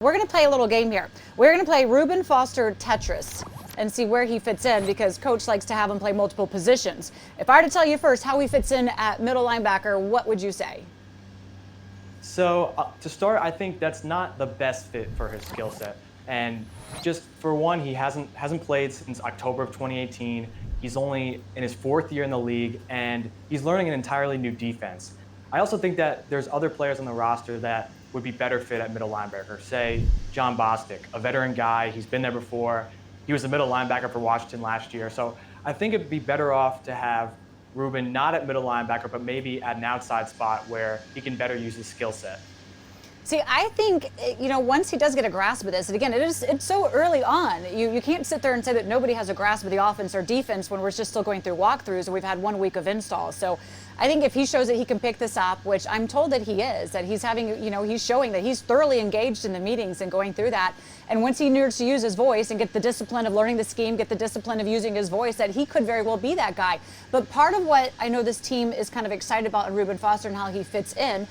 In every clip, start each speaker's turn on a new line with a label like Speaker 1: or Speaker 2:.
Speaker 1: We're going to play a little game here. We're going to play Reuben Foster Tetris and see where he fits in, because coach likes to have him play multiple positions. If I were to tell you first how he fits in at middle linebacker, what would you say?
Speaker 2: So to start, I think that's not the best fit for his skill set. And just for one, he hasn't played since October of 2018. He's only in his fourth year in the league, and he's learning an entirely new defense. I also think that there's other players on the roster that would be better fit at middle linebacker. Say John Bostic, a veteran guy. He's been there before. He was a middle linebacker for Washington last year. So I think it'd be better off to have Reuben not at middle linebacker, but maybe at an outside spot where he can better use his skill set.
Speaker 1: See, I think, once he does get a grasp of this, and again, it's so early on. You can't sit there and say that nobody has a grasp of the offense or defense when we're just still going through walkthroughs and we've had 1 week of installs. So I think if he shows that he can pick this up, which I'm told that he is, that he's having, he's showing that he's thoroughly engaged in the meetings and going through that. And once he learns to use his voice and get the discipline of learning the scheme, get the discipline of using his voice, that he could very well be that guy. But part of what I know this team is kind of excited about in Reuben Foster and how he fits in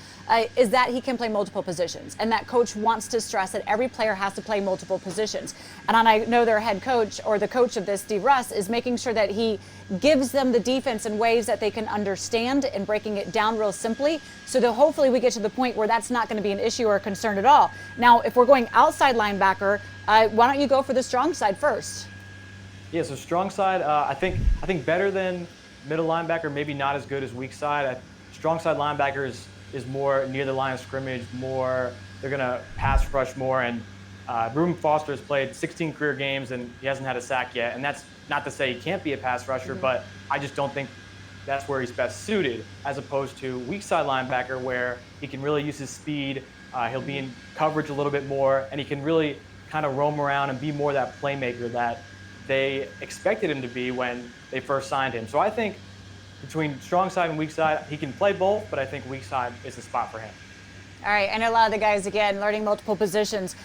Speaker 1: is that he can play multiple positions. And that coach wants to stress that every player has to play multiple positions. And I know their head coach, or the coach of this, Steve Russ, is making sure that he gives them the defense in ways that they can understand and breaking it down real simply, so that hopefully we get to the point where that's not going to be an issue or a concern at all. Now, if we're going outside linebacker, why don't you go for the strong side first?
Speaker 2: Yeah, so strong side, I think better than middle linebacker, maybe not as good as weak side. Strong side linebacker is more near the line of scrimmage, more they're going to pass rush more, and Reuben Foster has played 16 career games and he hasn't had a sack yet, and that's not to say he can't be a pass rusher, but I just don't think that's where he's best suited, as opposed to weak side linebacker where he can really use his speed, he'll be in coverage a little bit more, and he can really kind of roam around and be more that playmaker that they expected him to be when they first signed him. So I think between strong side and weak side, he can play both, but I think weak side is the spot for him.
Speaker 1: All right, I know a lot of the guys, again, learning multiple positions.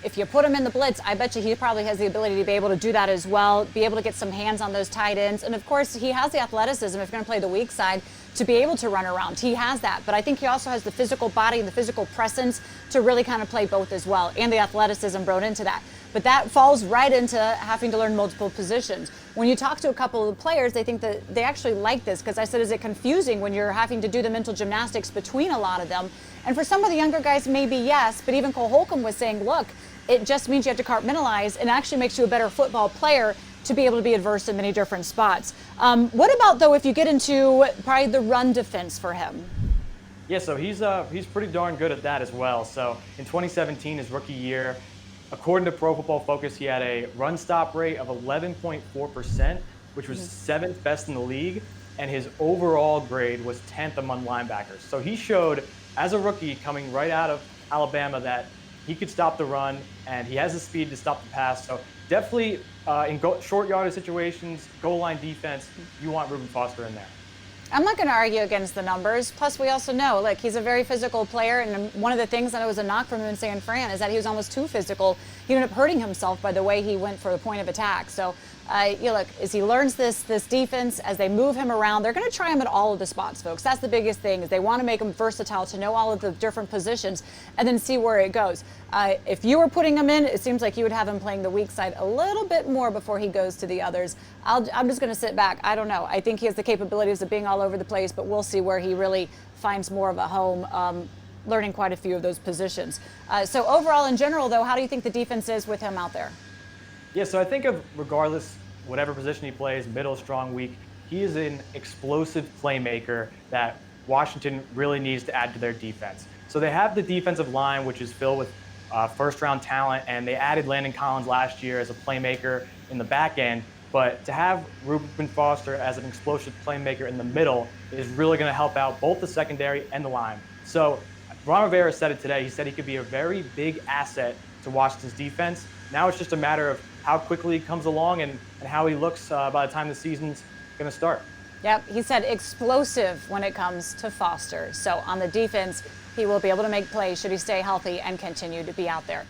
Speaker 1: If you put him in the blitz, I bet you he probably has the ability to be able to do that as well, be able to get some hands on those tight ends. And of course, he has the athleticism, if you're going to play the weak side, to be able to run around. He has that. But I think he also has the physical body and the physical presence to really kind of play both as well, and the athleticism brought into that. But that falls right into having to learn multiple positions. When you talk to a couple of the players, they think that they actually like this, because I said, is it confusing when you're having to do the mental gymnastics between a lot of them? And for some of the younger guys, maybe yes, but even Cole Holcomb was saying, look, it just means you have to compartmentalize, and actually makes you a better football player to be able to be adverse in many different spots. What about, though, if you get into probably the run defense for him?
Speaker 2: Yeah, so he's pretty darn good at that as well. So in 2017, his rookie year, according to Pro Football Focus, he had a run stop rate of 11.4%, which was 7th best in the league, and his overall grade was 10th among linebackers. So he showed, as a rookie coming right out of Alabama, that he could stop the run, and he has the speed to stop the pass. So definitely in short yardage situations, goal line defense, you want Reuben Foster in there.
Speaker 1: I'm not going to argue against the numbers. Plus, we also know, look, he's a very physical player, and one of the things that was a knock from him in San Fran is that he was almost too physical. He ended up hurting himself by the way he went for the point of attack. So, look, as he learns this defense, as they move him around, they're going to try him at all of the spots, folks. That's the biggest thing, is they want to make him versatile, to know all of the different positions and then see where it goes. If you were putting him in, it seems like you would have him playing the weak side a little bit more before he goes to the others. I'm just going to sit back. I don't know. I think he has the capabilities of being all over the place, but we'll see where he really finds more of a home, learning quite a few of those positions. So overall, in general, though, how do you think the defense is with him out there?
Speaker 2: Yeah, so I think of, regardless, whatever position he plays, middle, strong, weak, he is an explosive playmaker that Washington really needs to add to their defense. So they have the defensive line, which is filled with first-round talent, and they added Landon Collins last year as a playmaker in the back end. But to have Reuben Foster as an explosive playmaker in the middle is really going to help out both the secondary and the line. So Ron Rivera said it today. He said he could be a very big asset to Washington's defense. Now it's just a matter of how quickly he comes along and how he looks by the time the season's going to start.
Speaker 1: Yep, he said explosive when it comes to Foster. So on the defense, he will be able to make plays should he stay healthy and continue to be out there.